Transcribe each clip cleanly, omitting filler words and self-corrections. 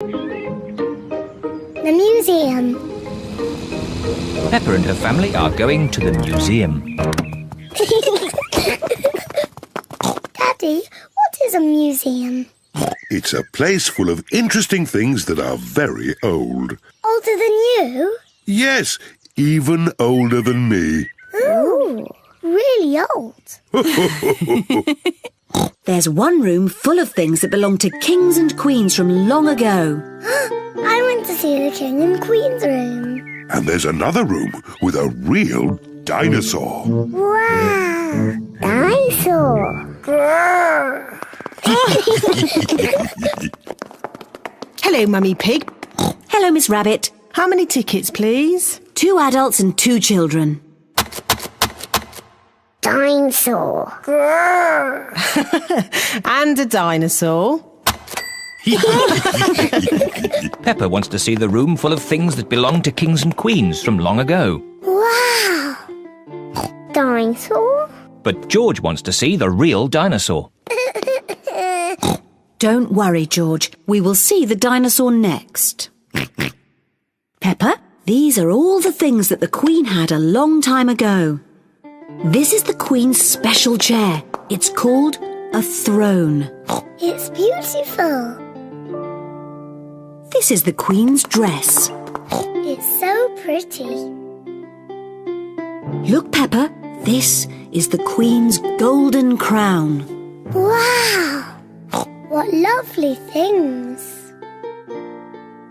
The museum. Peppa and her family are going to the museum. Daddy, what is a museum? It's a place full of interesting things that are very old. Older than you? Yes, even older than me. Ooh, really old. There's one room full of things that belong to kings and queens from long ago. I want to see the King and Queen's room. And there's another room with a real dinosaur. Wow! Dinosaur! Hello, Mummy Pig. Hello, Miss Rabbit. How many tickets, please? 2 adults and 2 children. Dinosaur! And a dinosaur. Peppa wants to see the room full of things that belong to kings and queens from long ago. Wow! Dinosaur? But George wants to see the real dinosaur. Don't worry, George. We will see the dinosaur next. Peppa, these are all the things that the Queen had a long time ago. This is the Queen's special chair. It's called a throne. It's beautiful. This is the Queen's dress. It's so pretty. Look, Peppa, this is the Queen's golden crown. Wow! What lovely things.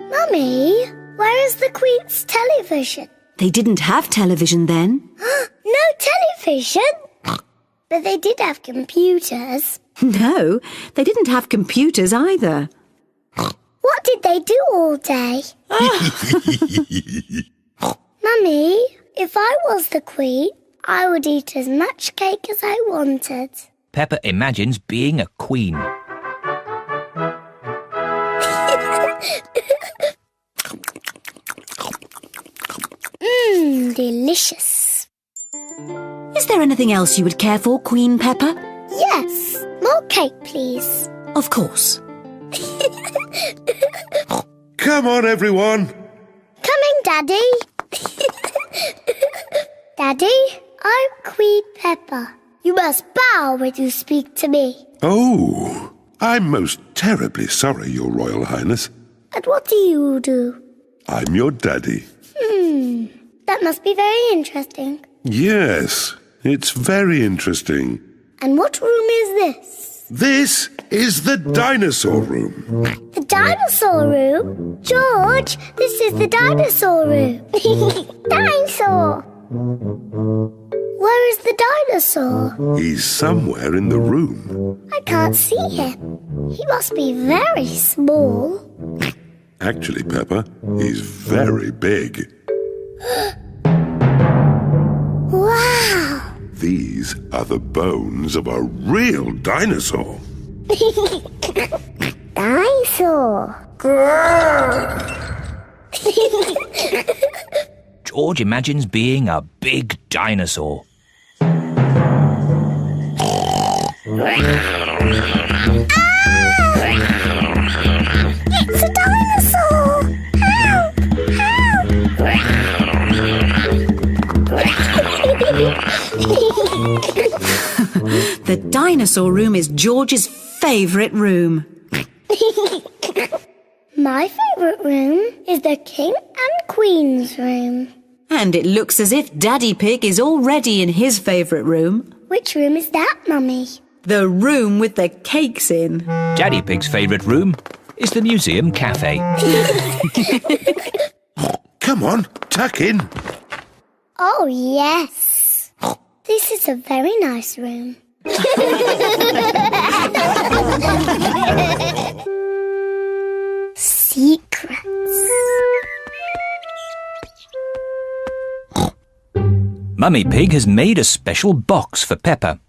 Mummy, where is the Queen's television? They didn't have television then. No television? But they did have computers. No, they didn't have computers either. What did they do all day? Mummy, if I was the Queen, I would eat as much cake as I wanted. Peppa imagines being a queen. Delicious. Is there anything else you would care for, Queen Peppa? Yes, more cake, please. Of course. Come on, everyone. Coming, Daddy. Daddy, I'm Queen Peppa. You must bow when you speak to me. Oh, I'm most terribly sorry, Your Royal Highness. And what do you do? I'm your daddy. That must be very interesting. Yes, it's very interesting. And what room is this? This is the dinosaur room. The dinosaur room? George, this is the dinosaur room. Dinosaur! Where is the dinosaur? He's somewhere in the room. I can't see him. He must be very small. Actually, Peppa, he's very big. Wow! These are the bones of a real dinosaur. Dinosaur! George imagines being a big dinosaur. It's a dinosaur! Help! The dinosaur room is George's favourite room. My favourite room is the King and Queen's room. And it looks as if Daddy Pig is already in his favourite room. Which room is that, Mummy? The room with the cakes in. Daddy Pig's favourite room is the museum cafe. Come on, tuck in. Oh, yes. This is a very nice room. Secrets. Mummy Pig has made a special box for Peppa.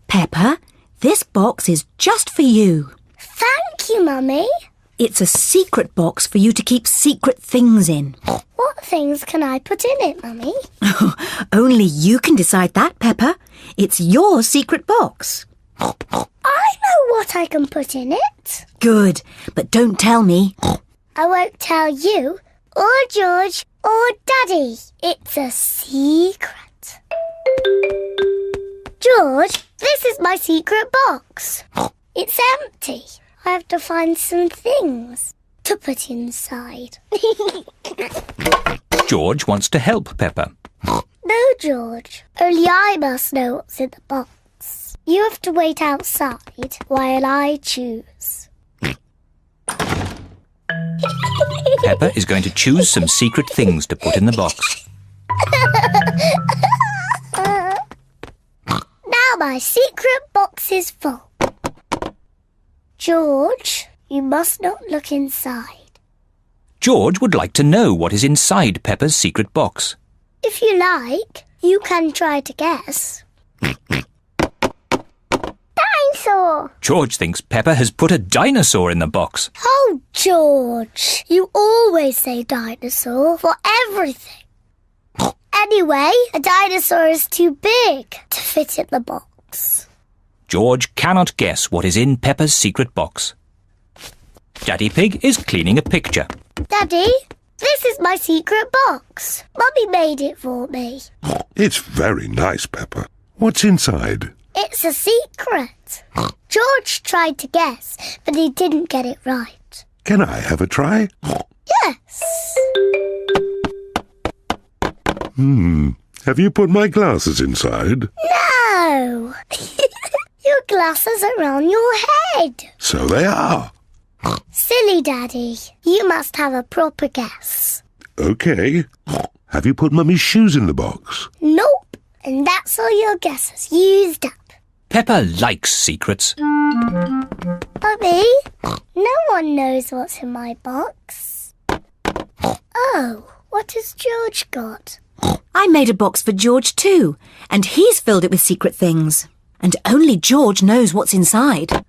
Peppa, this box is just for you. Thank you, Mummy. It's a secret box for you to keep secret things in. What things can I put in it, Mummy? Only you can decide that, Peppa. It's your secret box. I know what I can put in it. Good, but don't tell me. I won't tell you, or George, or Daddy. It's a secret. George, this is my secret box. It's empty. I have to find some things to put inside. George wants to help Peppa. No, George. Only I must know what's in the box. You have to wait outside while I choose. Peppa is going to choose some secret things to put in the box. Now my secret box is full. George, you must not look inside. George would like to know what is inside Peppa's secret box. If you like, you can try to guess. Dinosaur! George thinks Peppa has put a dinosaur in the box. Oh, George, you always say dinosaur for everything. Anyway, a dinosaur is too big to fit in the box. George cannot guess what is in Peppa's secret box. Daddy Pig is cleaning a picture. Daddy, this is my secret box. Mummy made it for me. It's very nice, Peppa. What's inside? It's a secret. George tried to guess, but he didn't get it right. Can I have a try? Yes. Have you put my glasses inside? No. Your glasses are on your head. So they are. Silly Daddy. You must have a proper guess. OK. Have you put Mummy's shoes in the box? Nope. And that's all your guesses used up. Peppa likes secrets. Mummy, no one knows what's in my box. Oh, what has George got? I made a box for George too, and he's filled it with secret things. And only George knows what's inside.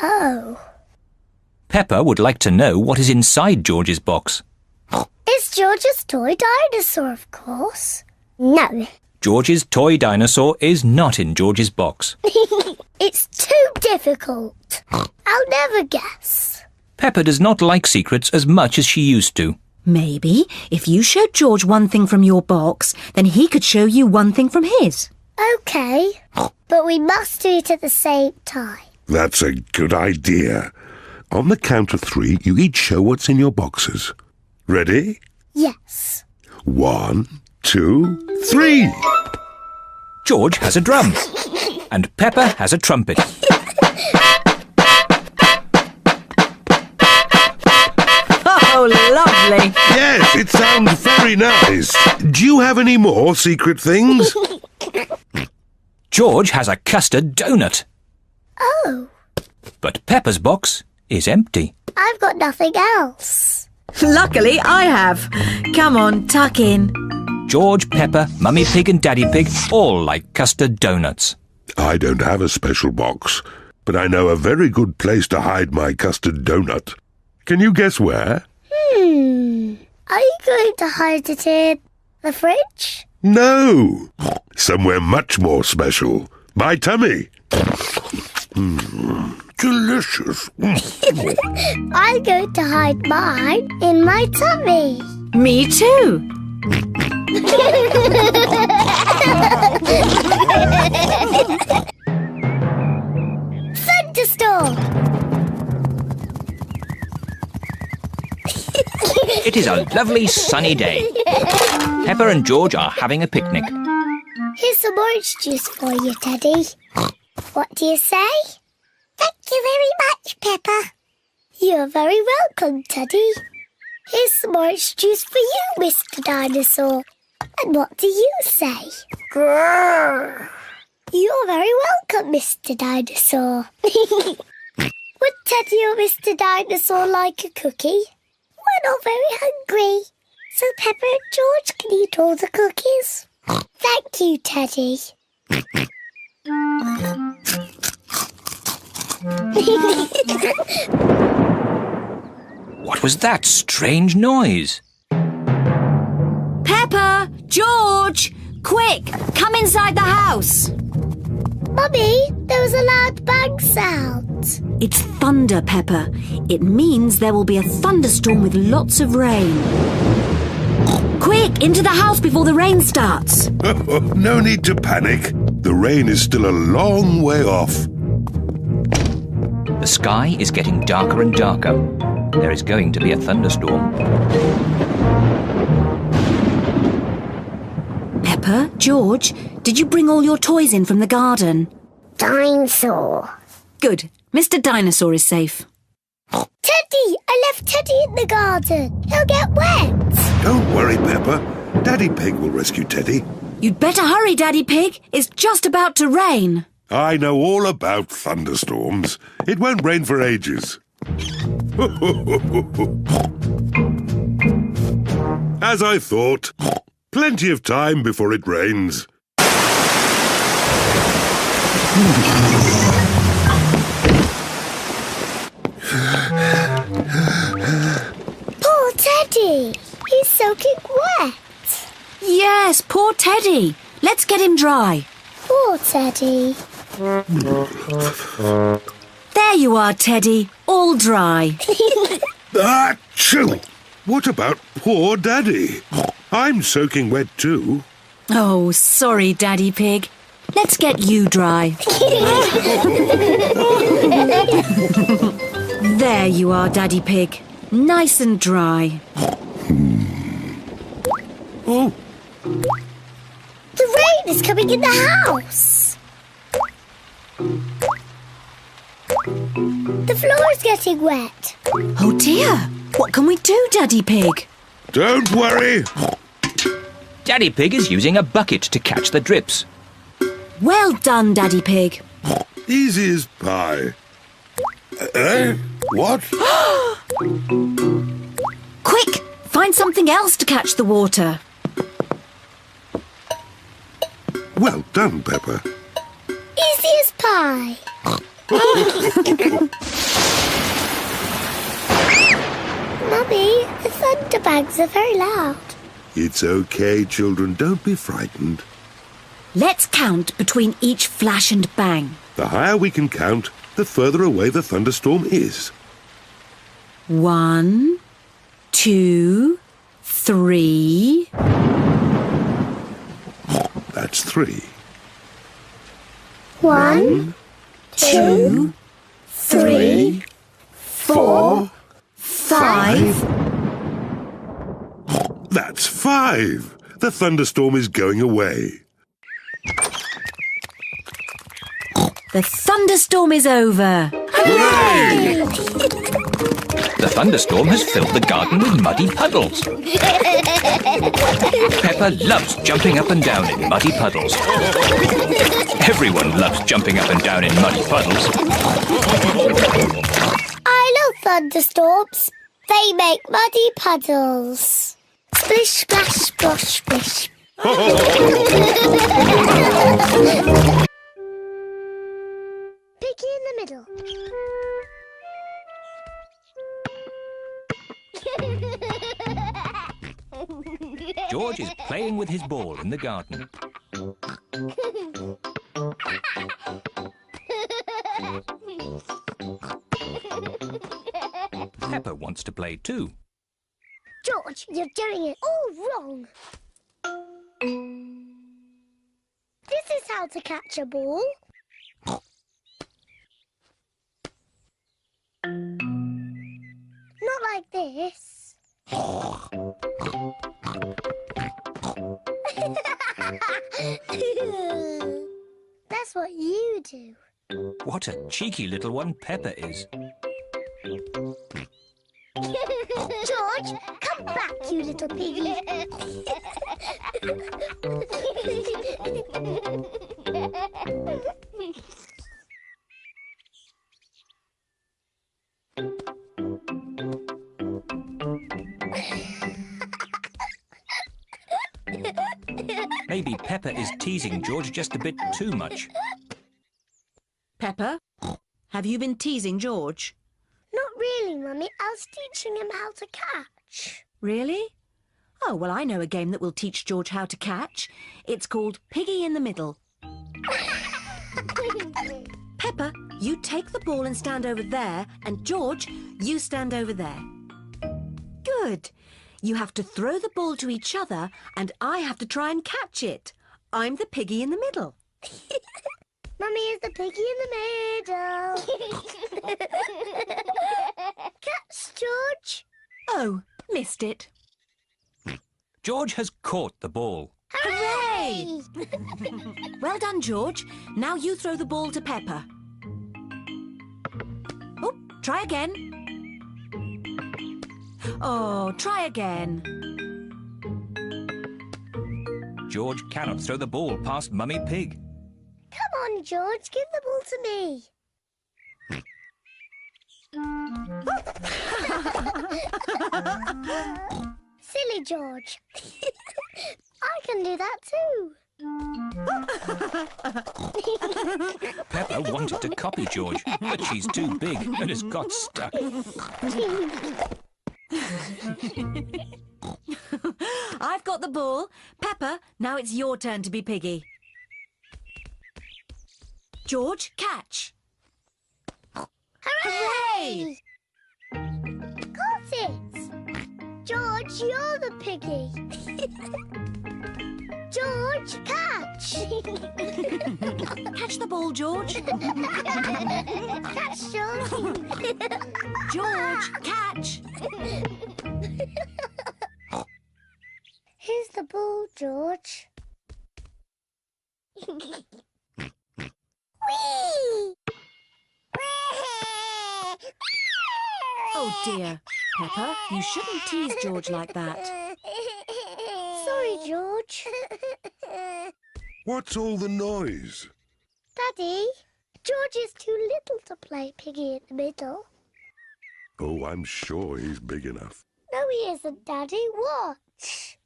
Oh. Peppa would like to know what is inside George's box. It's George's toy dinosaur, of course. No. George's toy dinosaur is not in George's box. It's too difficult. I'll never guess. Peppa does not like secrets as much as she used to. Maybe if you showed George one thing from your box, then he could show you one thing from his. OK, but we must do it at the same time. That's a good idea. On the count of 3, you each show what's in your boxes. Ready? Yes. 1, 2, 3. George has a drum, and Peppa has a trumpet. Oh, lovely. Yes, it sounds very nice. Do you have any more secret things? George has a custard donut, Oh, but Peppa's box is empty. I've got nothing else. Luckily, I have. Come on, tuck in. George, Peppa, Mummy Pig and Daddy Pig all like custard donuts. I don't have a special box, but I know a very good place to hide my custard donut. Can you guess where? Are you going to hide it in the fridge? No! Somewhere much more special. My tummy. Delicious. I'm going to hide mine in my tummy. Me too. Thunderstorm! It is a lovely sunny day. Peppa and George are having a picnic. Here's some orange juice for you, Teddy. What do you say? Thank you very much, Peppa. You're very welcome, Teddy. Here's some orange juice for you, Mr. Dinosaur. And what do you say? Grrr. You're very welcome, Mr. Dinosaur. Would Teddy or Mr. Dinosaur like a cookie? We're not very hungry, so Peppa and George can eat all the cookies. Thank you, Teddy. What was that strange noise? Peppa, George, quick, come inside the house. Mummy, there was a loud bang sound. It's thunder, Peppa. It means there will be a thunderstorm with lots of rain. Quick, into the house before the rain starts. No need to panic. The rain is still a long way off. The sky is getting darker and darker. There is going to be a thunderstorm. Peppa, George, did you bring all your toys in from the garden? Dinosaur. Good. Mr. Dinosaur is safe. Teddy! I left Teddy in the garden. He'll get wet. Don't worry, Peppa. Daddy Pig will rescue Teddy. You'd better hurry, Daddy Pig. It's just about to rain. I know all about thunderstorms. It won't rain for ages. As I thought. Plenty of time before it rains. Poor Teddy. He's soaking wet. Yes, poor Teddy. Let's get him dry. Poor Teddy. There you are, Teddy. All dry. Achoo! What about poor Daddy? I'm soaking wet too. Oh, sorry, Daddy Pig. Let's get you dry. There you are, Daddy Pig. Nice and dry. Oh, The rain is coming in the house. The floor is getting wet. Oh dear. What can we do, Daddy Pig? don't worry. Daddy Pig is using a bucket to catch the drips. Well done, Daddy Pig. Easy as pie. What? Quick, find something else to catch the water. Well done, Peppa. Easy as pie. Mummy, the thunderbangs are very loud. It's okay, children. Don't be frightened. Let's count between each flash and bang. The higher we can count, the further away the thunderstorm is. 1, 2, 3. That's 3. 1, 2, 3, 4, 5. That's 5. The thunderstorm is going away. The thunderstorm is over. Hooray! The thunderstorm has filled the garden with muddy puddles. Peppa loves jumping up and down in muddy puddles. Everyone loves jumping up and down in muddy puddles. I love thunderstorms. They make muddy puddles. Splish, splash, splosh, splish. Piggy in the middle. George is playing with his ball in the garden. Peppa wants to play too. George, you're doing it all wrong. This is how to catch a ball. Not like this. That's what you do. What a cheeky little one Peppa is. George, come back, you little piggy. Maybe Peppa is teasing George just a bit too much. Peppa, have you been teasing George? Not really, Mummy. I was teaching him how to catch. Really? Oh, well, I know a game that will teach George how to catch. It's called Piggy in the Middle. Peppa, you take the ball and stand over there, and George, you stand over there. Good. You have to throw the ball to each other, and I have to try and catch it. I'm the piggy in the middle. Mummy is the piggy in the middle. Catch, George. Oh, missed it. George has caught the ball. Hooray! Well done, George. Now you throw the ball to Peppa. Oh, try again. Oh, try again. George cannot throw the ball past Mummy Pig. Come on, George, give the ball to me. Silly George. I can do that too. Peppa wanted to copy George, but she's too big and has got stuck. I've got the ball. Peppa, now it's your turn to be piggy. George, catch. Hooray! Got it! George, you're the piggy. George, catch! Catch the ball, George. Catch, George. George, catch. Here's the ball, George. Whee! Oh dear. Peppa, you shouldn't tease George like that. Sorry, George. What's all the noise? Daddy, George is too little to play piggy in the middle. Oh, I'm sure he's big enough. No, he isn't, Daddy. Watch.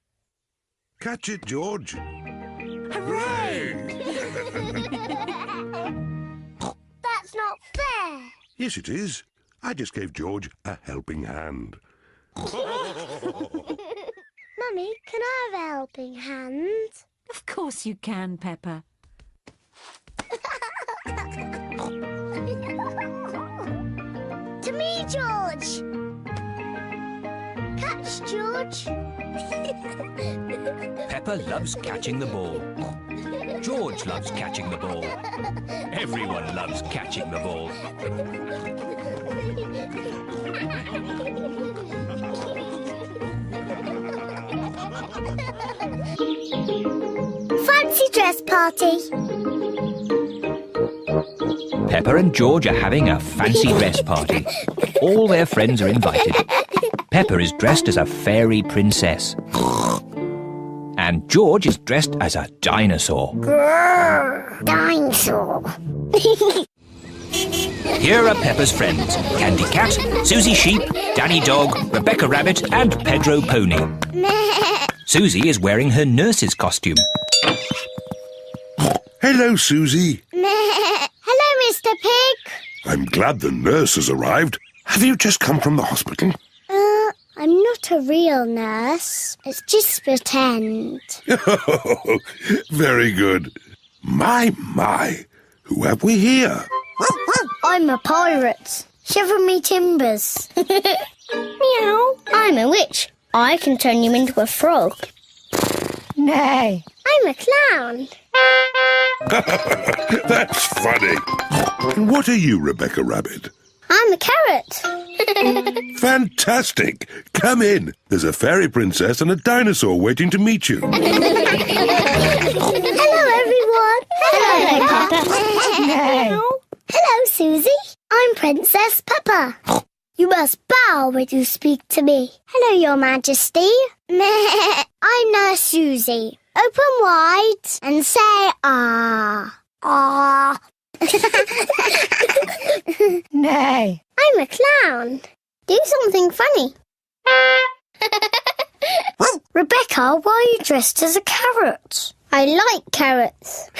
Catch it, George. Hooray! That's not fair. Yes, it is. I just gave George a helping hand. Mummy, can I have a helping hand? Of course you can, Peppa. To me, George. Catch, George. Peppa loves catching the ball. George loves catching the ball. Everyone loves catching the ball. Fancy dress party. Peppa and George are having a fancy dress party. All their friends are invited. Peppa is dressed as a fairy princess. And George is dressed as a dinosaur. Grrr, dinosaur. Here are Peppa's friends: Candy Cat, Susie Sheep, Danny Dog, Rebecca Rabbit and Pedro Pony. Susie is wearing her nurse's costume. Hello, Susie. Hello, Mr. Pig. I'm glad the nurse has arrived. Have you just come from the hospital? I'm not a real nurse. It's just pretend. Very good. My. Who have we here? I'm a pirate. Shiver me timbers. Meow. I'm a witch. I can turn you into a frog. Nay. I'm a clown. That's funny. And what are you, Rebecca Rabbit? I'm a carrot. Fantastic. Come in. There's a fairy princess and a dinosaur waiting to meet you. Hello, everyone. Hello, Peppa. Nay. Hello, Susie. I'm Princess Peppa. You must bow when you speak to me. Hello, Your Majesty. I'm Nurse Susie. Open wide and say ah. Ah. Nay. I'm a clown. Do something funny. Rebecca, why are you dressed as a carrot? I like carrots.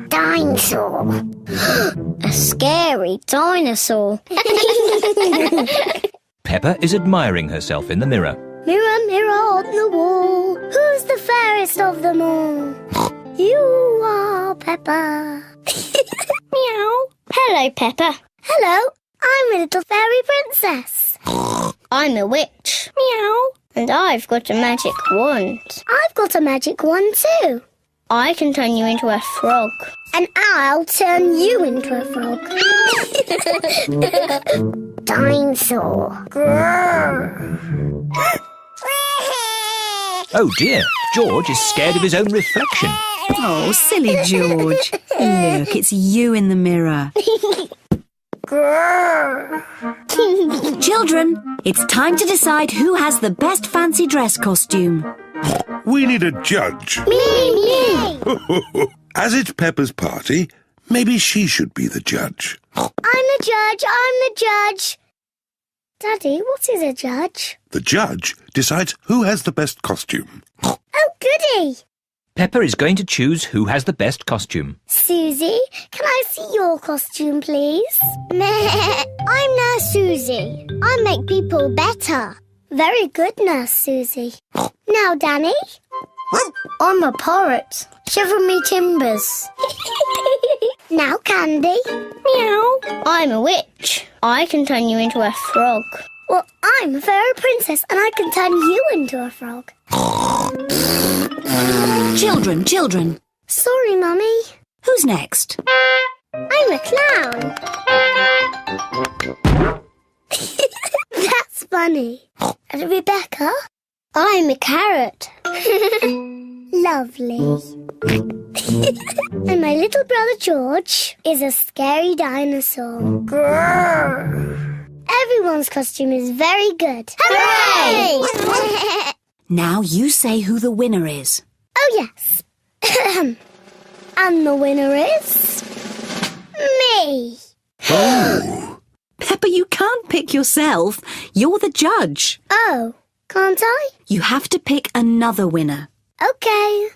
Dinosaur. A scary dinosaur. Peppa is admiring herself in the mirror. Mirror, mirror on the wall, who's the fairest of them all? You are Peppa. Meow. Hello, Peppa. Hello, I'm a little fairy princess. I'm a witch. Meow. And I've got a magic wand. I've got a magic wand too. I can turn you into a frog. And I'll turn you into a frog. Dinosaur. Oh dear, George is scared of his own reflection. Oh, silly George. Look, it's you in the mirror. Children, it's time to decide who has the best fancy dress costume. We need a judge. Me. As it's Peppa's party, maybe she should be the judge. I'm the judge. Daddy, what is a judge? The judge decides who has the best costume. Oh, goody. Peppa is going to choose who has the best costume. Susie, can I see your costume, please? I'm Nurse Susie. I make people better. Very good, Nurse Susie. Now, Danny. I'm a parrot. Shiver me timbers. Now, Candy. Meow. I'm a witch. I can turn you into a frog. Well, I'm a fairy princess and I can turn you into a frog. Children. Sorry, Mummy. Who's next? I'm a clown. That's funny. And Rebecca? I'm a carrot. Lovely. And my little brother George is a scary dinosaur. Everyone's costume is very good. Hooray! Now you say who the winner is. Oh, yes. And the winner is... me. Oh! Peppa, you can't pick yourself. You're the judge. Oh, can't I? You have to pick another winner. OK.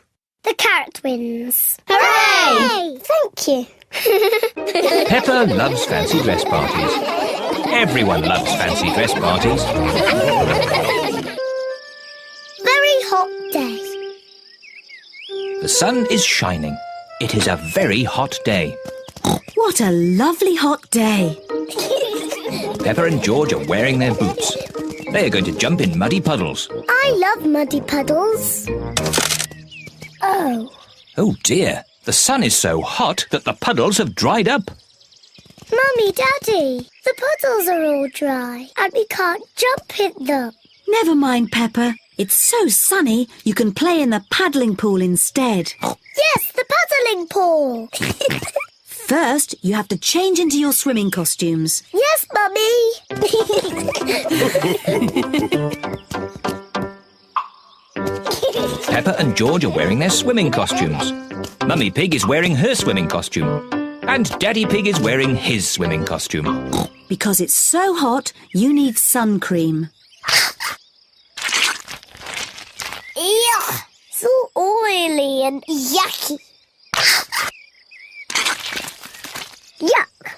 The carrot wins. Hooray! Thank you. Peppa loves fancy dress parties. Everyone loves fancy dress parties. Very hot day. The sun is shining. It is a very hot day. What a lovely hot day. Peppa and George are wearing their boots. They are going to jump in muddy puddles. I love muddy puddles. Oh. Oh dear, the sun is so hot that the puddles have dried up. Mummy, Daddy, the puddles are all dry and we can't jump in them. Never mind, Peppa. It's so sunny you can play in the paddling pool instead. Yes, the puddling pool. First, you have to change into your swimming costumes. Yes, Mummy. Peppa and George are wearing their swimming costumes. Mummy Pig is wearing her swimming costume. And Daddy Pig is wearing his swimming costume. Because it's so hot, you need sun cream. Ugh, so oily and yucky. Yuck.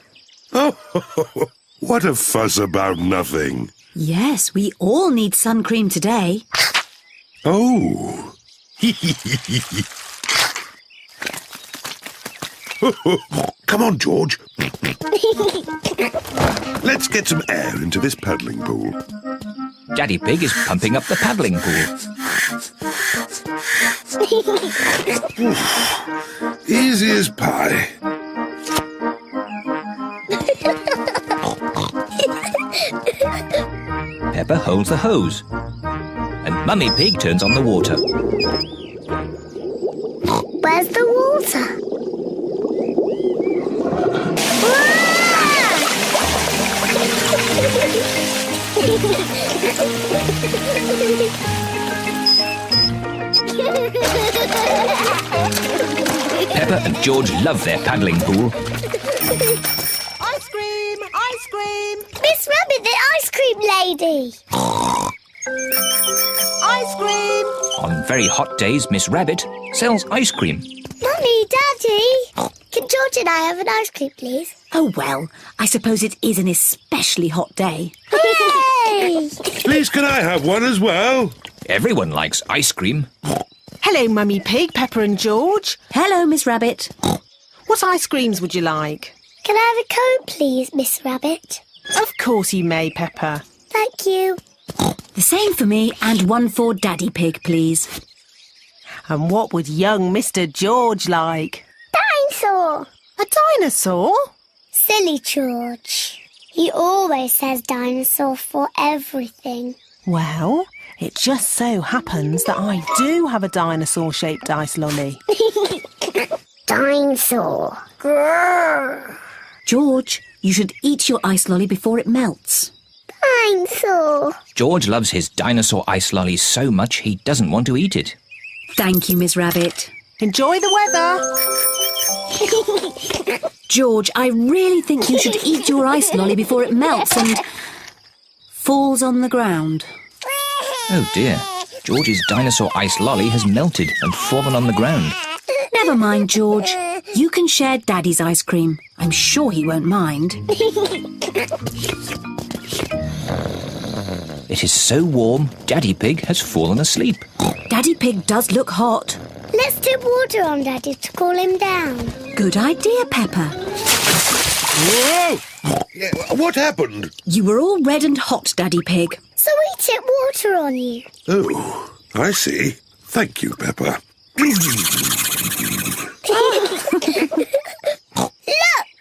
Oh, what a fuss about nothing. Yes, we all need sun cream today. Oh. Come on, George. Let's get some air into this paddling pool. Daddy Pig is pumping up the paddling pool. Easy as pie. Peppa holds the hose. And Mummy Pig turns on the water. Where's the water? Peppa and George love their paddling pool. Ice cream! Ice cream! Miss Rabbit, the ice cream lady. Ice cream! On very hot days, Miss Rabbit sells ice cream. Mummy, Daddy, can George and I have an ice cream, please? Oh, well, I suppose it is an especially hot day. Hooray! Please, can I have one as well? Everyone likes ice cream. Hello, Mummy Pig, Peppa and George. Hello, Miss Rabbit. What ice creams would you like? Can I have a cone, please, Miss Rabbit? Of course you may, Peppa. Thank you. The same for me and one for Daddy Pig, please. And what would young Mr. George like? Dinosaur. A dinosaur? Silly George. He always says dinosaur for everything. Well, it just so happens that I do have a dinosaur-shaped ice lolly. Dinosaur. Grrr. George, you should eat your ice lolly before it melts. Dinosaur. George loves his dinosaur ice lolly so much he doesn't want to eat it. Thank you, Miss Rabbit. Enjoy the weather. George, I really think you should eat your ice lolly before it melts and falls on the ground. Oh dear, George's dinosaur ice lolly has melted and fallen on the ground. Never mind, George. You can share Daddy's ice cream. I'm sure he won't mind. It is so warm, Daddy Pig has fallen asleep. Daddy Pig does look hot. Let's dip water on Daddy to cool him down. Good idea, Peppa. Whoa! Yeah, what happened? You were all red and hot, Daddy Pig. So we tip water on you. Oh, I see. Thank you, Peppa. Look,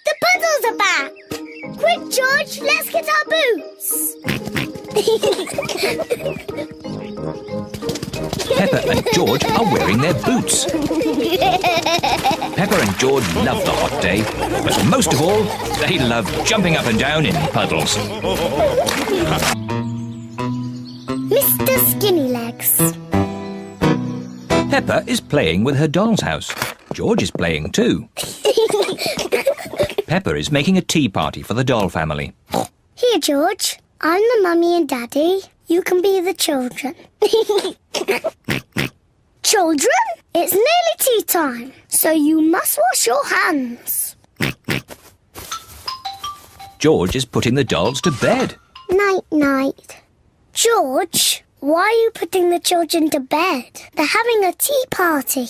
the puddles are back. Quick, George, let's get our boots. Peppa and George are wearing their boots. Peppa and George love the hot day, but most of all, they love jumping up and down in puddles. Mr. Skinny Legs. Peppa is playing with her doll's house. George is playing too. Peppa is making a tea party for the doll family. Here, George. I'm the mummy and daddy. You can be the children. Children, it's nearly tea time, so you must wash your hands. George is putting the dolls to bed. Night-night. George, why are you putting the children to bed? They're having a tea party.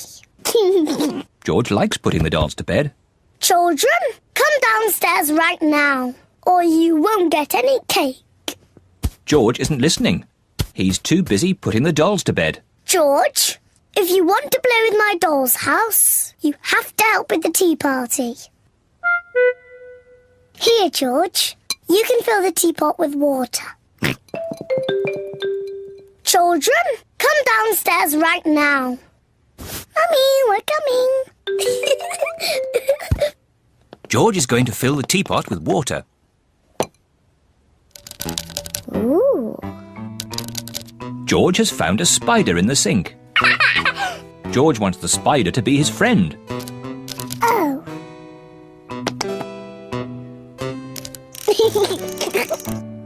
George likes putting the dolls to bed. Children, come downstairs right now, or you won't get any cake. George isn't listening. He's too busy putting the dolls to bed. George, if you want to play with my doll's house, you have to help with the tea party. Here, George, you can fill the teapot with water. Children, come downstairs right now. Mummy, we're coming. George is going to fill the teapot with water. Ooh. George has found a spider in the sink. George wants the spider to be his friend. Oh.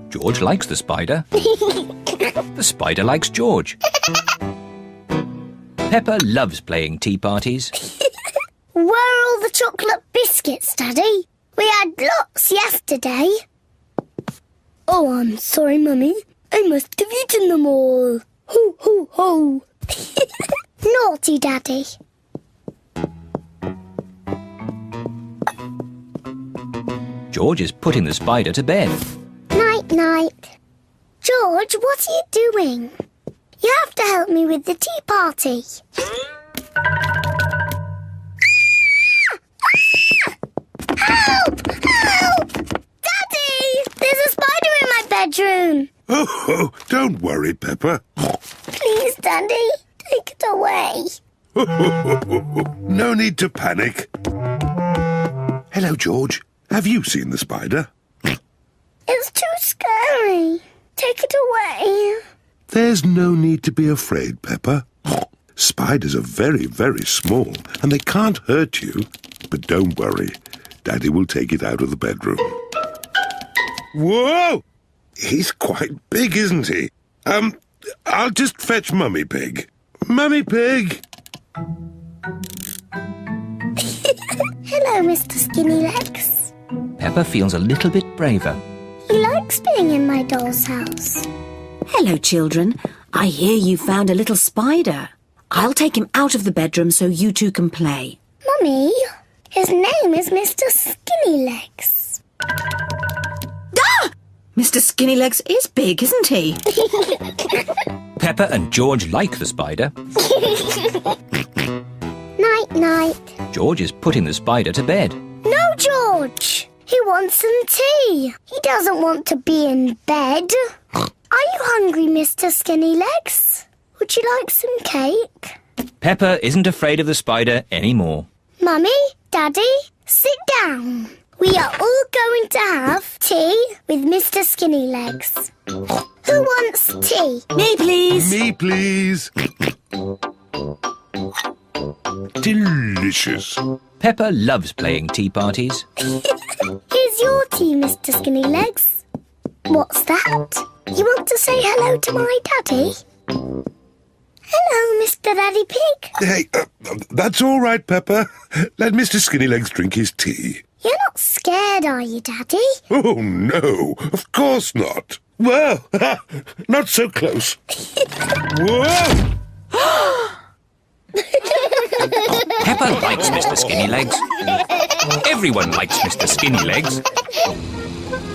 George likes the spider. The spider likes George. Peppa loves playing tea parties. Where are all the chocolate biscuits, Daddy? We had lots yesterday. Oh, I'm sorry, Mummy. I must have eaten them all. Ho, ho, ho. Naughty Daddy. George is putting the spider to bed. Night-night. George, what are you doing? You have to help me with the tea party. Help! Help! Daddy! There's a spider in my bedroom. Oh, don't worry, Peppa. Please, Daddy, take it away. No need to panic. Hello, George. Have you seen the spider? It's too scary. Take it away. There's no need to be afraid, Peppa. Spiders are very, very small and they can't hurt you. But don't worry. Daddy will take it out of the bedroom. Whoa! He's quite big, isn't he? I'll just fetch Mummy Pig. Mummy Pig! Hello, Mr. Skinny Legs. Peppa feels a little bit braver. He likes being in my doll's house. Hello, children. I hear you found a little spider. I'll take him out of the bedroom so you two can play. Mummy, his name is Mr. Skinnylegs. Ah! Mr. Skinnylegs is big, isn't he? Peppa and George like the spider. Night-night. George is putting the spider to bed. No, George. He wants some tea. He doesn't want to be in bed. Are you hungry, Mr. Skinnylegs? Would you like some cake? Peppa isn't afraid of the spider anymore. Mummy, Daddy, sit down. We are all going to have tea with Mr. Skinnylegs. Who wants tea? Me, please. Me, please. Delicious. Peppa loves playing tea parties. Here's your tea, Mr. Skinnylegs. What's that? You want to say hello to my daddy? Hello, Mr. Daddy Pig. Hey, that's all right, Peppa. Let Mr. Skinnylegs drink his tea. You're not scared, are you, Daddy? Oh, no, of course not. Well, not so close. Whoa! Peppa likes Mr. Skinnylegs. Everyone likes Mr. Skinnylegs.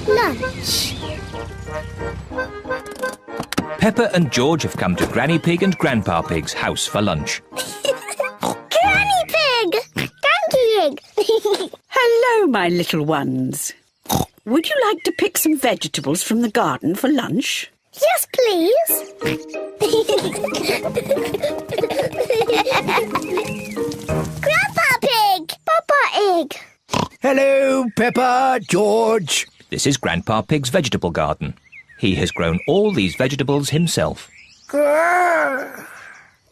Lunch. Peppa and George have come to Granny Pig and Grandpa Pig's house for lunch. Granny Pig! Granny Pig! Hello, my little ones. Would you like to pick some vegetables from the garden for lunch? Yes, please. Grandpa Pig! Papa Egg! Hello, Peppa, George. This is Grandpa Pig's vegetable garden. He has grown all these vegetables himself. Grrr!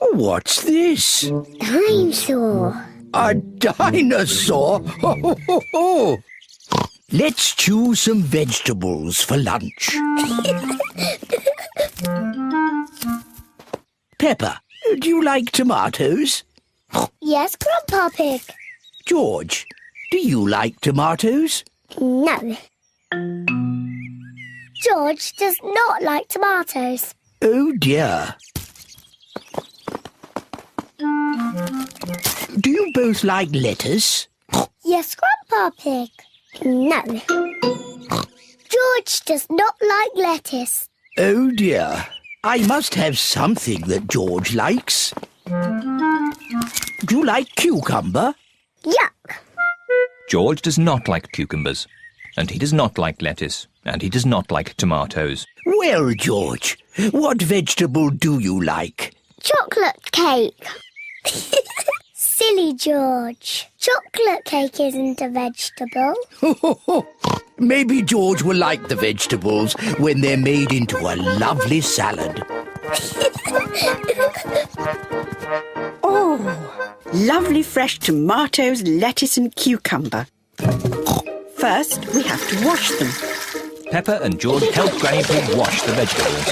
What's this? Dinosaur. A dinosaur? Ho, ho, ho, ho. Let's choose some vegetables for lunch. Peppa, do you like tomatoes? Yes, Grandpa Pig. George, do you like tomatoes? No. George does not like tomatoes. Oh, dear. Do you both like lettuce? Yes, Grandpa Pig. No. George does not like lettuce. Oh, dear. I must have something that George likes. Do you like cucumber? Yuck. George does not like cucumbers. And he does not like lettuce. And he does not like tomatoes. Well, George, what vegetable do you like? Chocolate cake. Silly George. Chocolate cake isn't a vegetable. Maybe George will like the vegetables when they're made into a lovely salad. Oh, lovely fresh tomatoes, lettuce and cucumber. First, we have to wash them. Peppa and George help Granny Pig wash the vegetables.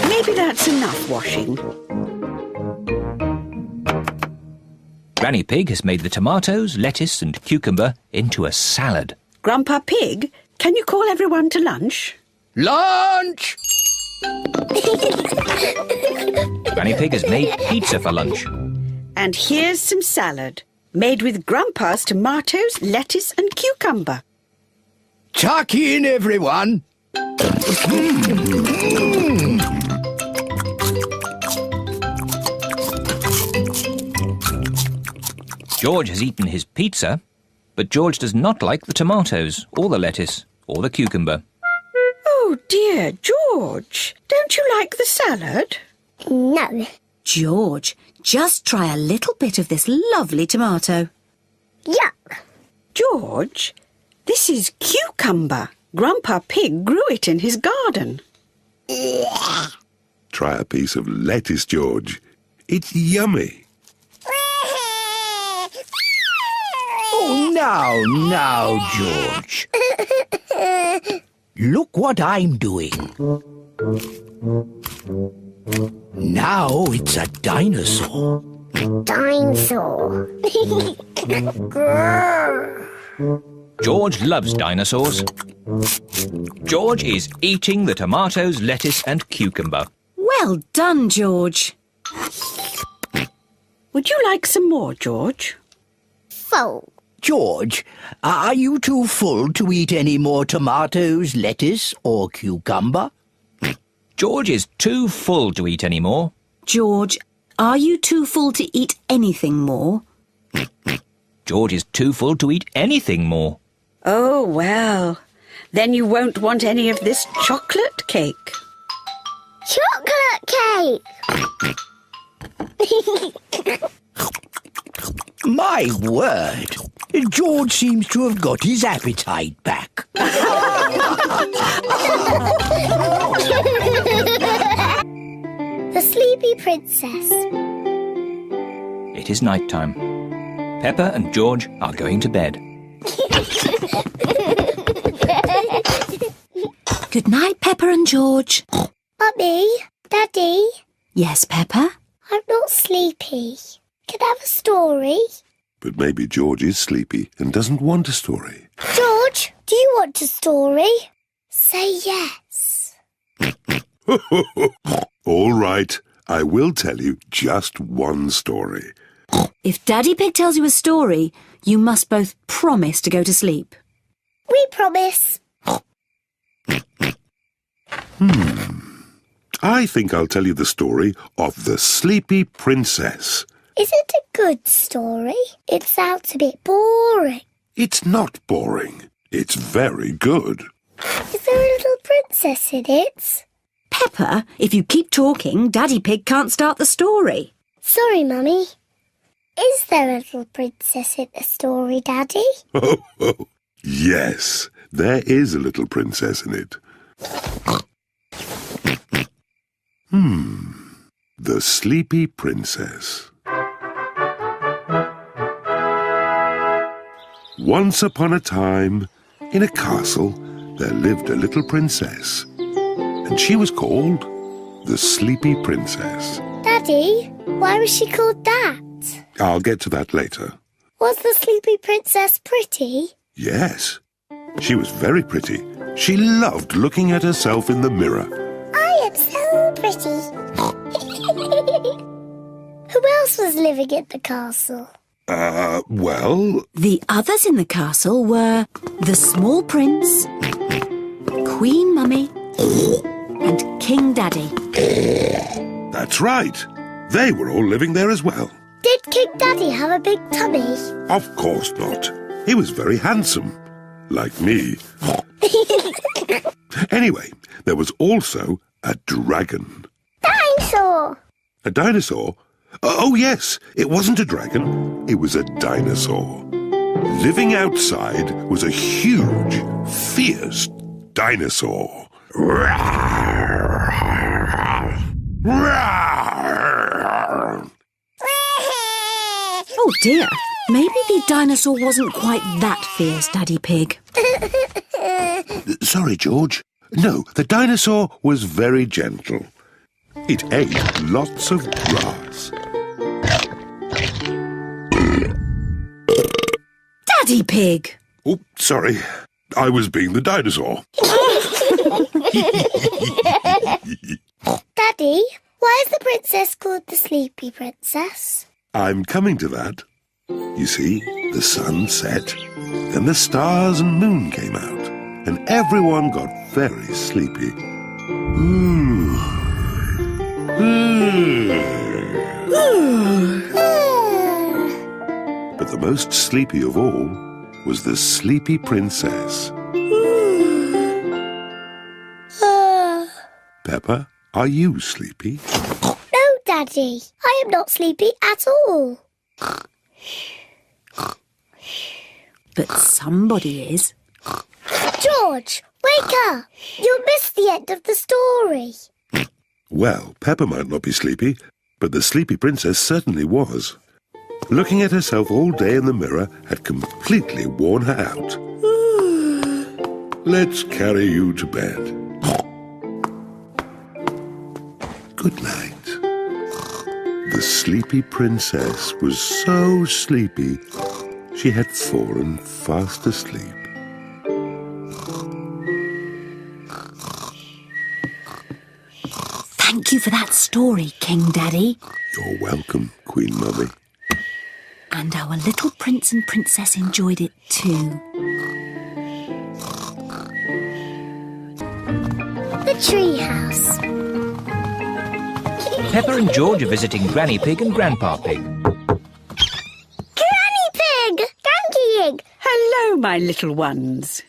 Maybe that's enough washing. Granny Pig has made the tomatoes, lettuce and cucumber into a salad. Grandpa Pig, can you call everyone to lunch? Lunch! Granny Pig has made pizza for lunch. And here's some salad, made with Grandpa's tomatoes, lettuce and cucumber. Tuck in, everyone. George has eaten his pizza, but George does not like the tomatoes, or the lettuce, or the cucumber. Oh dear, George, don't you like the salad? No. George, just try a little bit of this lovely tomato. Yuck. George, this is cucumber. Grandpa Pig grew it in his garden. Try a piece of lettuce, George. It's yummy. Oh, now, George. Look what I'm doing. Now it's a dinosaur. Dinosaur. Grrr. George loves dinosaurs. George is eating the tomatoes, lettuce and cucumber. Well done, George. Would you like some more, George? Full. George, are you too full to eat any more tomatoes, lettuce or cucumber? George is too full to eat any more. George, are you too full to eat anything more? George is too full to eat anything more. Oh, well, then you won't want any of this chocolate cake. Chocolate cake! My word! George seems to have got his appetite back. The Sleepy Princess. It is night time. Peppa and George are going to bed. Good night, Peppa and George. Mummy, Daddy, Yes, Peppa? I'm not sleepy. Can I have a story? But maybe George is sleepy and doesn't want a story. George, do you want a story? Say yes. All right, I will tell you just one story. If Daddy Pig tells you a story, you must both promise to go to sleep. We promise. I think I'll tell you the story of the Sleepy Princess. Is it a good story? It sounds a bit boring. It's not boring. It's very good. Is there a little princess in it? Peppa, if you keep talking, Daddy Pig can't start the story. Sorry, Mummy. Is there a little princess in the story, Daddy? Oh, yes, there is a little princess in it. The Sleepy Princess. Once upon a time, in a castle, there lived a little princess, and she was called the Sleepy Princess. Daddy, why was she called that? I'll get to that later. Was the Sleepy Princess pretty? Yes, she was very pretty. She loved looking at herself in the mirror. I am so pretty. Who else was living in the castle? Well, The others in the castle were the small prince, Queen Mummy, and King Daddy. that's right. They were all living there as well. Did King Daddy have a big tummy? Of course not. He was very handsome, like me. Anyway, there was also a dragon. Dinosaur! A dinosaur? Oh, yes, it wasn't a dragon. It was a dinosaur. Living outside was a huge, fierce dinosaur. Oh dear, maybe the dinosaur wasn't quite that fierce, Daddy Pig. Sorry, George. No, the dinosaur was very gentle. It ate lots of grass. Daddy Pig! Oh, sorry. I was being the dinosaur. Daddy, why is the princess called the Sleepy Princess? I'm coming to that. You see, the sun set, then the stars and moon came out, and everyone got very sleepy. But the most sleepy of all was the Sleepy Princess. Peppa, are you sleepy? No, Daddy, I am not sleepy at all. But somebody is. George, wake up! You'll miss the end of the story. Well, Peppa might not be sleepy, but the Sleepy Princess certainly was. Looking at herself all day in the mirror had completely worn her out. Let's carry you to bed. Good night. The Sleepy Princess was so sleepy, she had fallen fast asleep. Thank you for that story, King Daddy. You're welcome, Queen Mummy. And our little prince and princess enjoyed it too. The treehouse. Peppa and George are visiting Granny Pig and Grandpa Pig. Granny Pig! Donkey Pig! Hello, my little ones.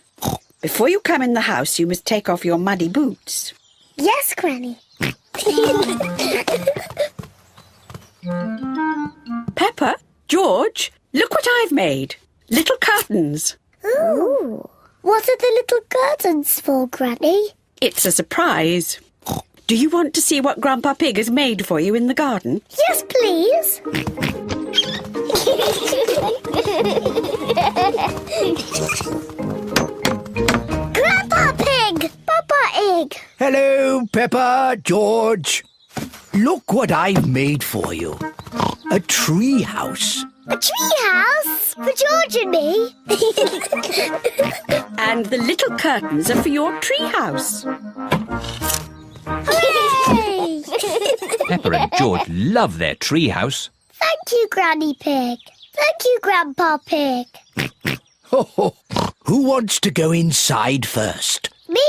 Before you come in the house, you must take off your muddy boots. Yes, Granny. Peppa, George, look what I've made. Little curtains. Ooh. What are the little curtains for, Granny? It's a surprise. Do you want to see what Grandpa Pig has made for you in the garden? Yes, please. Grandpa Pig! Papa Egg! Hello, Peppa, George. Look what I've made for you. A tree house. A tree house for George and me. And the little curtains are for your tree house. Hooray! Peppa and George love their treehouse. Thank you, Granny Pig. Thank you, Grandpa Pig. Who wants to go inside first? Me.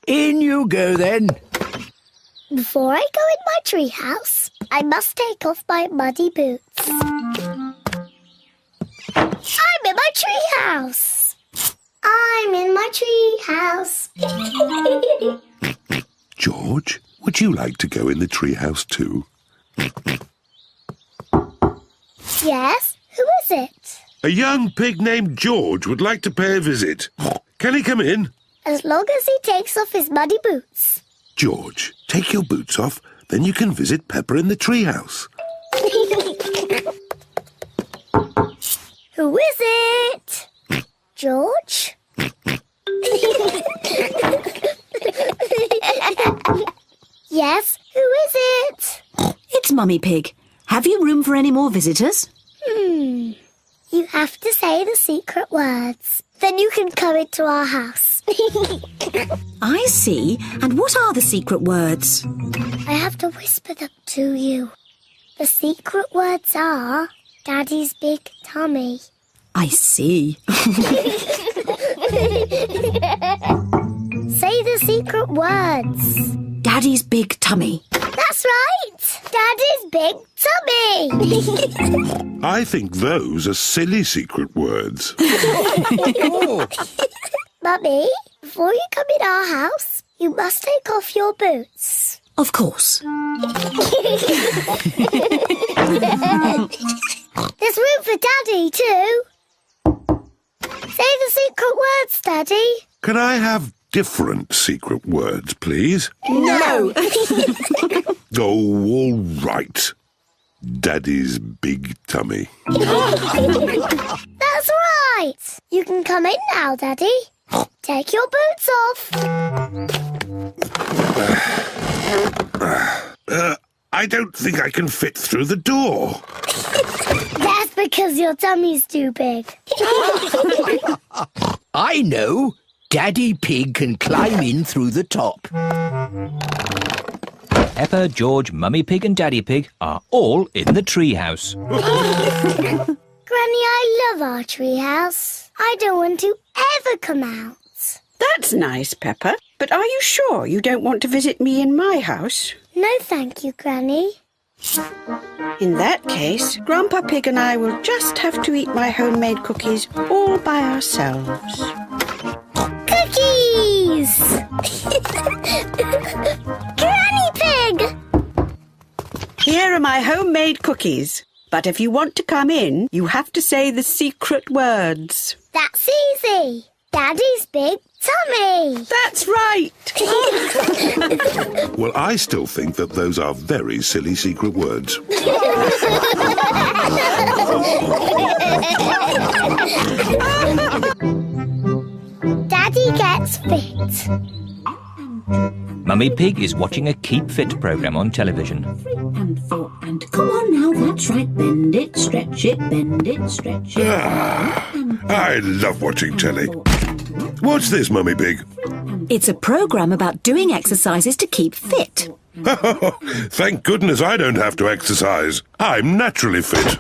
In you go then. Before I go in my tree house, I must take off my muddy boots. I'm in my tree house. I'm in my tree house. George, would you like to go in the treehouse too? Yes, who is it? A young pig named George would like to pay a visit. Can he come in? As long as he takes off his muddy boots. George, take your boots off, then you can visit Peppa in the treehouse. Who is it? George? Yes, who is it? It's Mummy Pig. Have you room for any more visitors? You have to say the secret words. Then you can come into our house. I see. And what are the secret words? I have to whisper them to you. The secret words are Daddy's big tummy. I see. Say the secret words. Daddy's big tummy. That's right. Daddy's big tummy. I think those are silly secret words. Mummy, before you come in our house, you must take off your boots. Of course. There's room for Daddy too. Say the secret words, Daddy. Can I have different secret words, please? No! Oh, all right. Daddy's big tummy. That's right. You can come in now, Daddy. Take your boots off. I don't think I can fit through the door. That's because your tummy's too big. I know. Daddy Pig can climb in through the top. Peppa, George, Mummy Pig and Daddy Pig are all in the treehouse. Granny, I love our treehouse. I don't want to ever come out. That's nice, Peppa. But are you sure you don't want to visit me in my house? No, thank you, Granny. In that case, Grandpa Pig and I will just have to eat my homemade cookies all by ourselves. Cookies! Granny Pig! Here are my homemade cookies. But if you want to come in, you have to say the secret words. That's easy. Daddy's big tummy. That's right. Well, I still think that those are very silly secret words. Daddy gets fit. Mummy Pig is watching a Keep Fit programme on television. 3 and 4 and come on now, that's right. Bend it, stretch it, bend it, stretch it. I love watching telly. What's this, Mummy Pig? It's a programme about doing exercises to keep fit. Thank goodness I don't have to exercise. I'm naturally fit.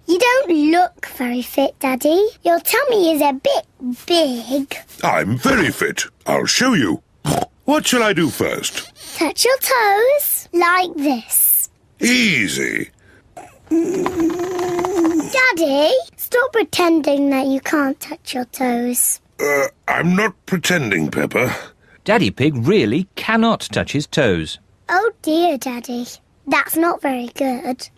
You don't look very fit, Daddy. Your tummy is a bit big. I'm very fit. I'll show you. What shall I do first? Touch your toes like this. Easy. Daddy, stop pretending that you can't touch your toes. I'm not pretending, Peppa. Daddy Pig really cannot touch his toes. Oh dear, Daddy. That's not very good.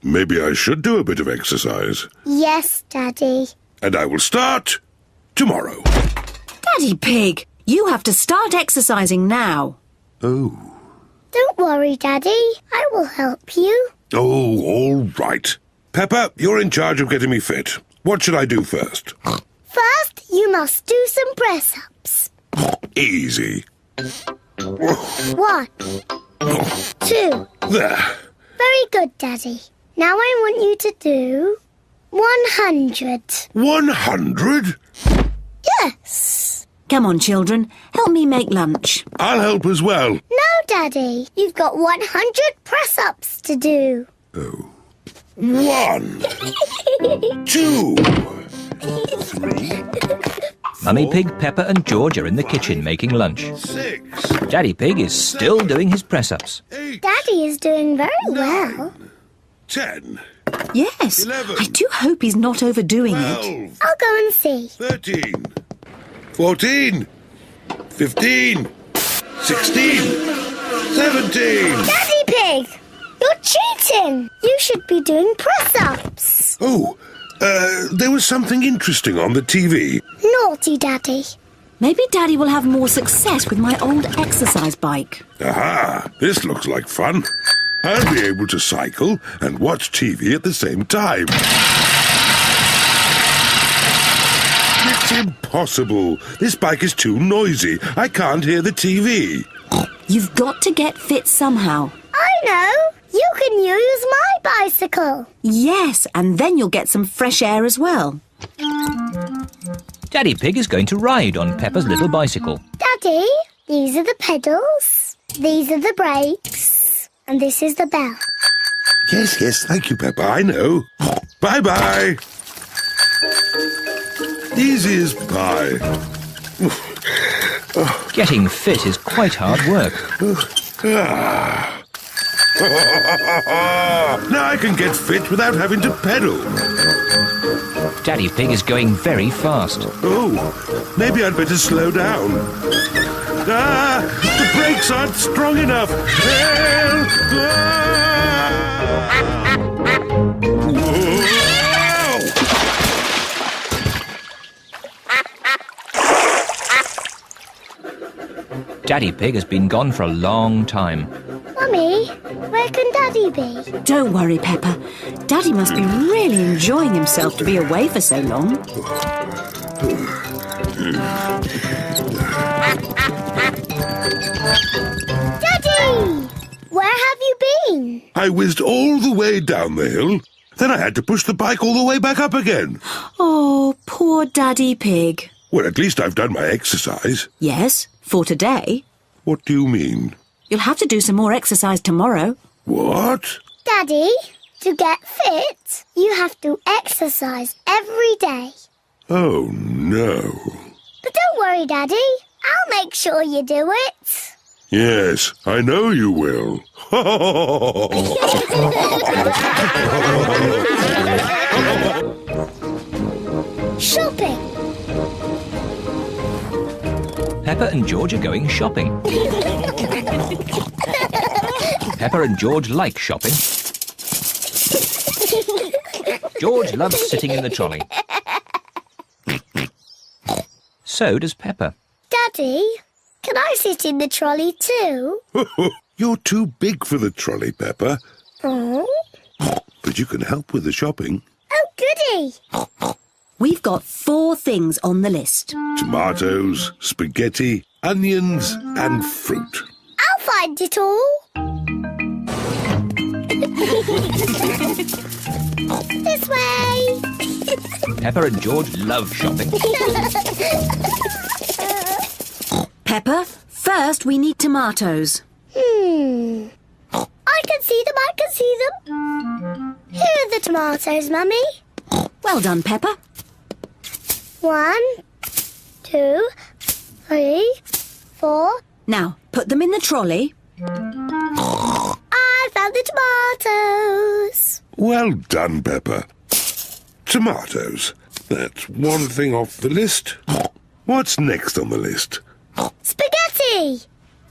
Maybe I should do a bit of exercise. Yes, Daddy. And I will start tomorrow. Daddy Pig, you have to start exercising now. Oh. Don't worry, Daddy. I will help you. Oh, all right. Peppa, you're in charge of getting me fit. What should I do first? First, you must do some press-ups. Easy. 1, 2. There. Very good, Daddy. Now I want you to do 100. 100? Yes. Come on, children. Help me make lunch. I'll help as well. No, Daddy. You've got 100 press-ups to do. Oh. 1, 2, 3. Mummy Pig, Peppa and George are in the kitchen making lunch. 6. Daddy Pig is still doing his press-ups. 8. Daddy is doing very well. 10. Yes, 11. I do hope he's not overdoing it. 12. I'll go and see. 13. 14. 15. 16. 17. Daddy Pig, you're cheating. You should be doing press-ups. Oh, there was something interesting on the TV. Naughty Daddy. Maybe Daddy will have more success with my old exercise bike. Aha, this looks like fun. I'll be able to cycle and watch TV at the same time. It's impossible. This bike is too noisy. I can't hear the TV. You've got to get fit somehow. I know. You can use my bicycle. Yes, and then you'll get some fresh air as well. Daddy Pig is going to ride on Peppa's little bicycle. Daddy, these are the pedals, these are the brakes, and this is the bell. Yes, thank you, Peppa, I know. Bye-bye. Easy as pie. Getting fit is quite hard work. Now I can get fit without having to pedal. Daddy Pig is going very fast. Oh, maybe I'd better slow down. The brakes aren't strong enough. Help! Whoa! Daddy Pig has been gone for a long time. Mummy, where can Daddy be? Don't worry, Peppa. Daddy must be really enjoying himself to be away for so long. Daddy! Where have you been? I whizzed all the way down the hill. Then I had to push the bike all the way back up again. Oh, poor Daddy Pig. Well, at least I've done my exercise. Yes, for today. What do you mean? You'll have to do some more exercise tomorrow. What? Daddy, to get fit, you have to exercise every day. Oh, no. But don't worry, Daddy. I'll make sure you do it. Yes, I know you will. Shopping. Peppa and George are going shopping. Peppa and George like shopping. George loves sitting in the trolley. So does Peppa. Daddy, can I sit in the trolley too? You're too big for the trolley, Peppa. Oh, But you can help with the shopping. oh goody. We've got 4 things on the list. Tomatoes, spaghetti, onions and fruit. I'll find it all. This way. Peppa and George love shopping. Peppa, first we need tomatoes. I can see them, I can see them. Here are the tomatoes, Mummy. Well done, Peppa. 1, 2, 3, 4. Now, put them in the trolley. I found the tomatoes. Well done, Peppa. Tomatoes. That's one thing off the list. What's next on the list? Spaghetti.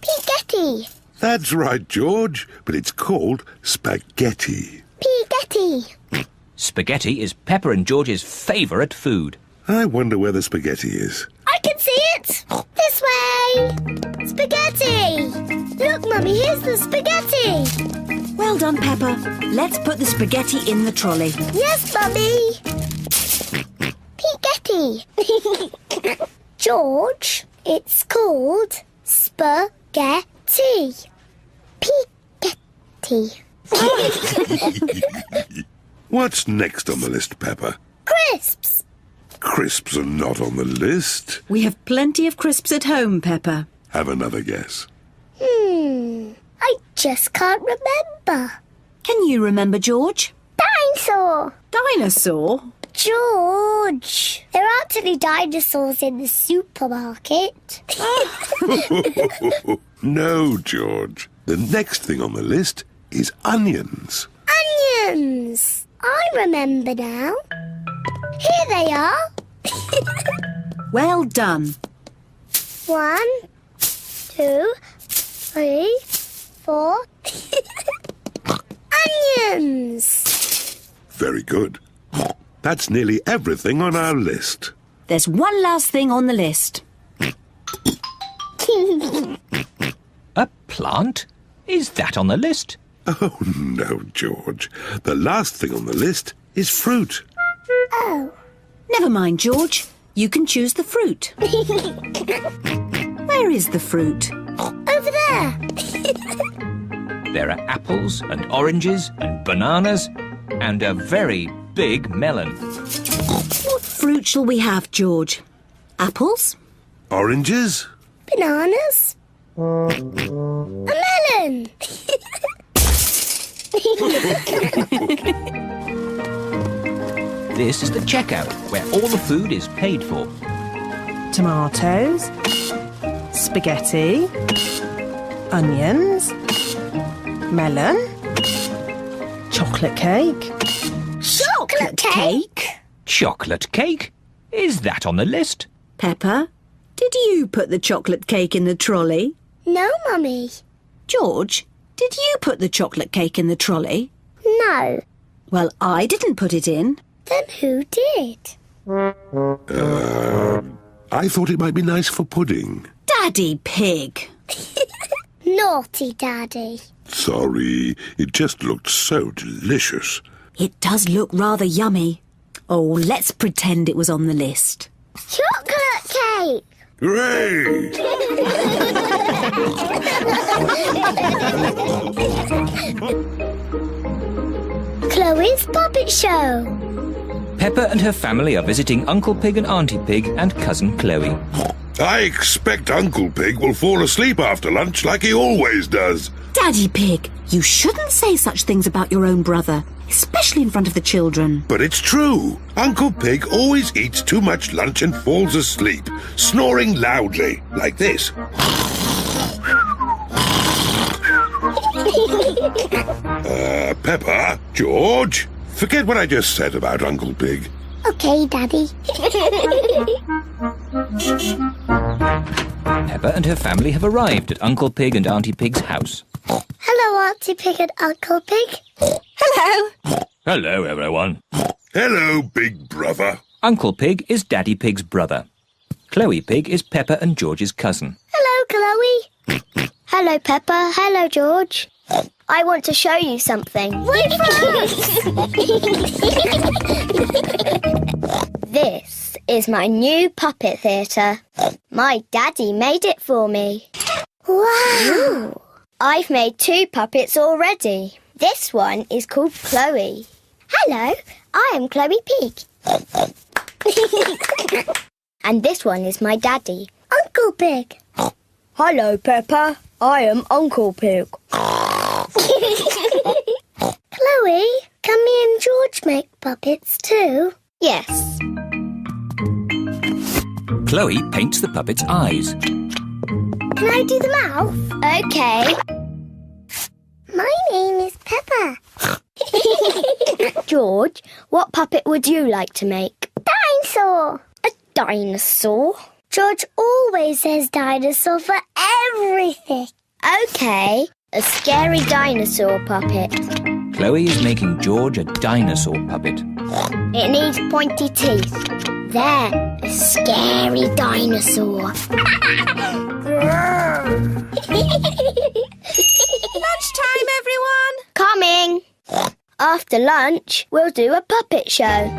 Spaghetti. That's right, George, but it's called spaghetti. Spaghetti. Spaghetti is Peppa and George's favourite food. I wonder where the spaghetti is. I can see it. This way. Spaghetti. Look, Mummy, here's the spaghetti. Well done, Peppa. Let's put the spaghetti in the trolley. Yes, Mummy. Spaghetti. George, it's called spaghetti. Spaghetti. What's next on the list, Peppa? Crisps. Crisps are not on the list. We have plenty of crisps at home, Peppa. Have another guess. I just can't remember. Can you remember, George? Dinosaur. Dinosaur? George, there aren't any dinosaurs in the supermarket. No, George. The next thing on the list is onions. Onions. I remember now. Here they are. Well done. 1, 2, 3, 4. Onions. Very good. That's nearly everything on our list. There's one last thing on the list. A plant? Is that on the list? Oh, no, George. The last thing on the list is fruit. Oh. Never mind, George. You can choose the fruit. Where is the fruit? Over there. There are apples and oranges and bananas and a very big melon. What fruit shall we have, George? Apples? Oranges? Bananas. A melon. This is the checkout, where all the food is paid for. Tomatoes, spaghetti, onions, melon, chocolate cake. Chocolate cake. Chocolate cake? Is that on the list? Peppa, did you put the chocolate cake in the trolley? No, Mummy. George, did you put the chocolate cake in the trolley? No. Well, I didn't put it in. Then who did? I thought it might be nice for pudding. Daddy Pig. Naughty Daddy. Sorry, it just looked so delicious. It does look rather yummy. Oh, let's pretend it was on the list. Chocolate cake. Hooray! Chloe's Puppet Show. Peppa and her family are visiting Uncle Pig and Auntie Pig and Cousin Chloe. I expect Uncle Pig will fall asleep after lunch like he always does. Daddy Pig, you shouldn't say such things about your own brother, especially in front of the children. But it's true. Uncle Pig always eats too much lunch and falls asleep, snoring loudly, like this. Peppa, George, forget what I just said about Uncle Pig. Okay, Daddy. Peppa and her family have arrived at Uncle Pig and Auntie Pig's house. Hello, Auntie Pig and Uncle Pig. Hello. Hello, everyone. Hello, big brother. Uncle Pig is Daddy Pig's brother. Chloe Pig is Peppa and George's cousin. Hello, Chloe. Hello, Peppa. Hello, George. I want to show you something. Wait first! This is my new puppet theatre. My daddy made it for me. Wow! I've made 2 puppets already. This one is called Chloe. Hello, I am Chloe Pig. And this one is my daddy, Uncle Pig. Hello, Peppa. I am Uncle Pig. Chloe, can me and George make puppets too? Yes. Chloe paints the puppet's eyes. Can I do the mouth? Okay. My name is Peppa. George, what puppet would you like to make? Dinosaur. A dinosaur? George always says dinosaur for everything. Okay, a scary dinosaur puppet. Chloe is making George a dinosaur puppet. It needs pointy teeth. There, a scary dinosaur. Lunchtime, everyone! Coming! After lunch, we'll do a puppet show.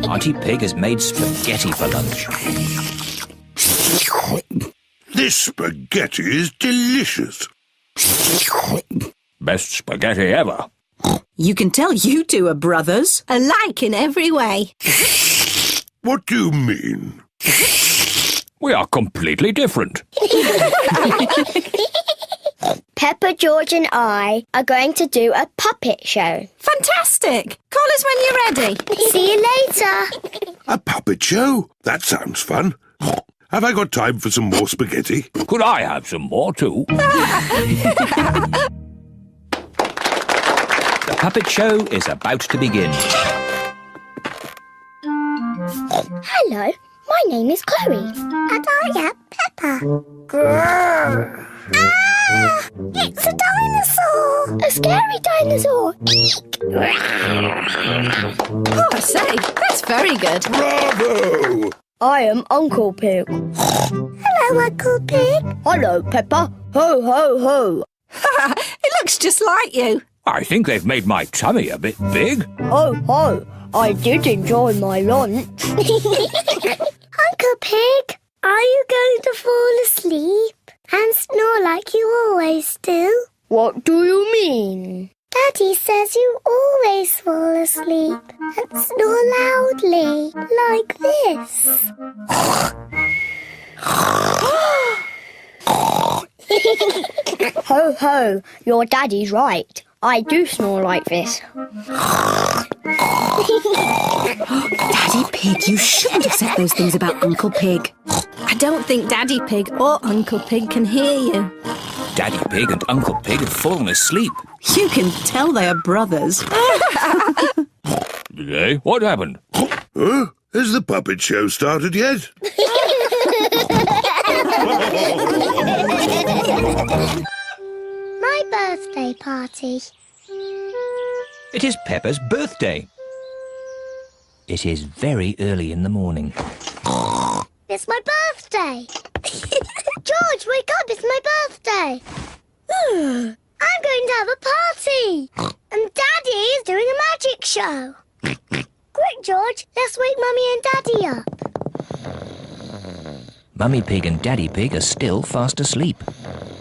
Auntie Pig has made spaghetti for lunch. This spaghetti is delicious. Best spaghetti ever. You can tell you two are brothers. Alike in every way. What do you mean? We are completely different. Peppa, George and I are going to do a puppet show. Fantastic! Call us when you're ready. See you later. A puppet show? That sounds fun. Have I got time for some more spaghetti? Could I have some more too? The puppet show is about to begin. Hello, my name is Chloe. And I am Peppa. Grrr. Ah! It's a dinosaur. A scary dinosaur. Oh, I say, that's very good. Bravo! I am Uncle Pig. Hello, Uncle Pig. Hello, Peppa. Ho, ho, ho. It looks just like you. I think they've made my tummy a bit big. Ho, ho. I did enjoy my lunch. Uncle Pig, are you going to fall asleep and snore like you always do? What do you mean? Daddy says you always fall asleep and snore loudly, like this. Ho, ho. Your daddy's right. I do snore like this. Daddy Pig, you shouldn't have said those things about Uncle Pig. I don't think Daddy Pig or Uncle Pig can hear you. Daddy Pig and Uncle Pig have fallen asleep. You can tell they are brothers. Did they? What happened? Huh? Has the puppet show started yet? My birthday party. It is Peppa's birthday. It is very early in the morning. It's my birthday. George, wake up, it's my birthday. I'm going to have a party. And Daddy is doing a magic show. Quick, George, let's wake Mummy and Daddy up. Mummy Pig and Daddy Pig are still fast asleep.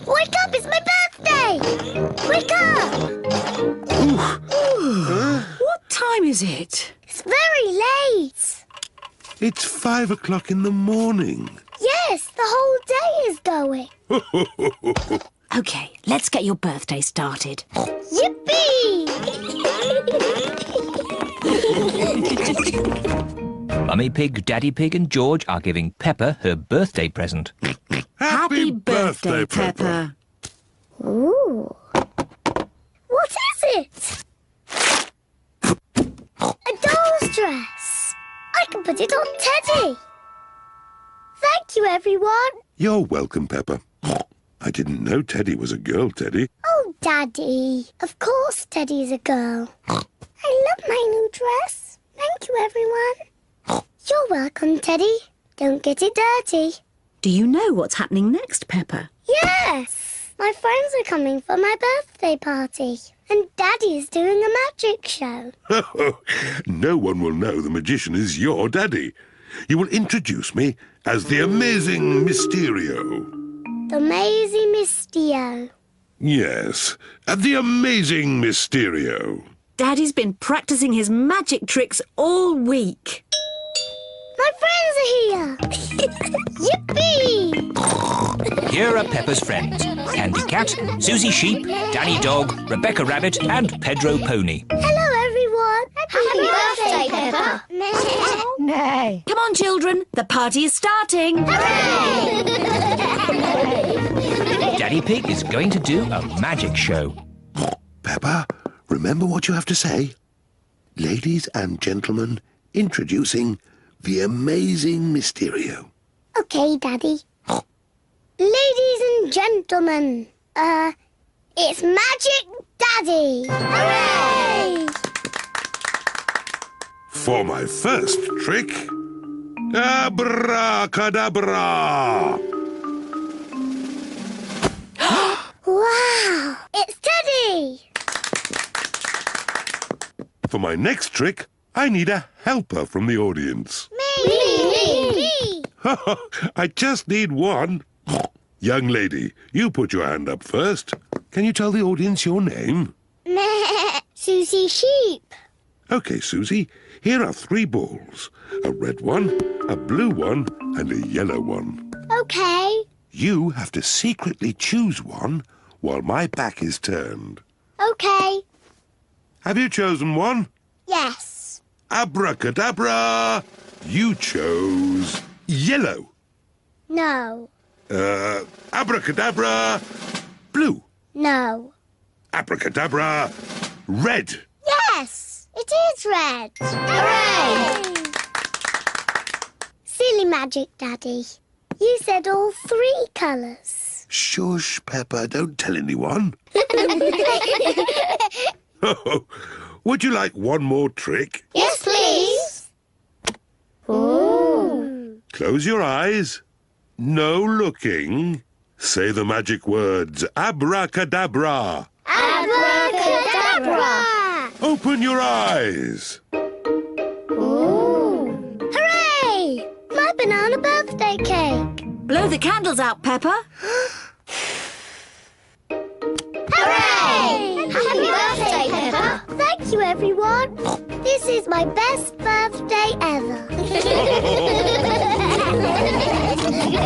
Wake up, it's my birthday. Wake up. What time is it? It's very late. It's 5 o'clock in the morning. Yes, the whole day is going. OK, let's get your birthday started. Yippee! Mummy Pig, Daddy Pig and George are giving Peppa her birthday present. Happy birthday, Peppa. Ooh. What is it? A doll's dress. I can put it on Teddy. Thank you, everyone. You're welcome, Peppa. I didn't know Teddy was a girl, Teddy. Oh, Daddy. Of course Teddy's a girl. I love my new dress. Thank you, everyone. You're welcome, Teddy. Don't get it dirty. Do you know what's happening next, Peppa? Yes. My friends are coming for my birthday party. And Daddy's doing a magic show. No one will know the magician is your daddy. You will introduce me as the amazing Mysterio. The Mazy Mistio. Yes, the amazing Mysterio. Daddy's been practicing his magic tricks all week. My friends are here. Yippee! Here are Peppa's friends. Candy Cat, Susie Sheep, Danny Dog, Rebecca Rabbit and Pedro Pony. Hello, everyone. Happy birthday, Peppa. Nay. Come on, children. The party is starting. Daddy Pig is going to do a magic show. Peppa, remember what you have to say. Ladies and gentlemen, introducing the amazing Mysterio. Okay, Daddy. Ladies and gentlemen, it's Magic Daddy. Hooray! For my first trick, abracadabra! Wow! It's Teddy! For my next trick, I need a helper from the audience. Me! I just need one. Young lady, you put your hand up first. Can you tell the audience your name? Susie Sheep. OK, Susie, here are 3 balls. A red one, a blue one, and a yellow one. Okay. You have to secretly choose one while my back is turned. Okay. Have you chosen one? Yes. Abracadabra! You chose yellow. No. Abracadabra, blue. No. Abracadabra, red. Yes! It is red. Hooray! Silly Magic Daddy. You said all 3 colours. Shush, Peppa, don't tell anyone. Would you like one more trick? Yes, please. Ooh. Close your eyes. No looking. Say the magic words, abracadabra. Abracadabra! Open your eyes. Ooh. Hooray! My banana birthday cake. Blow the candles out, Peppa. Hooray! Happy birthday, Peppa. Thank you, everyone. This is my best birthday ever.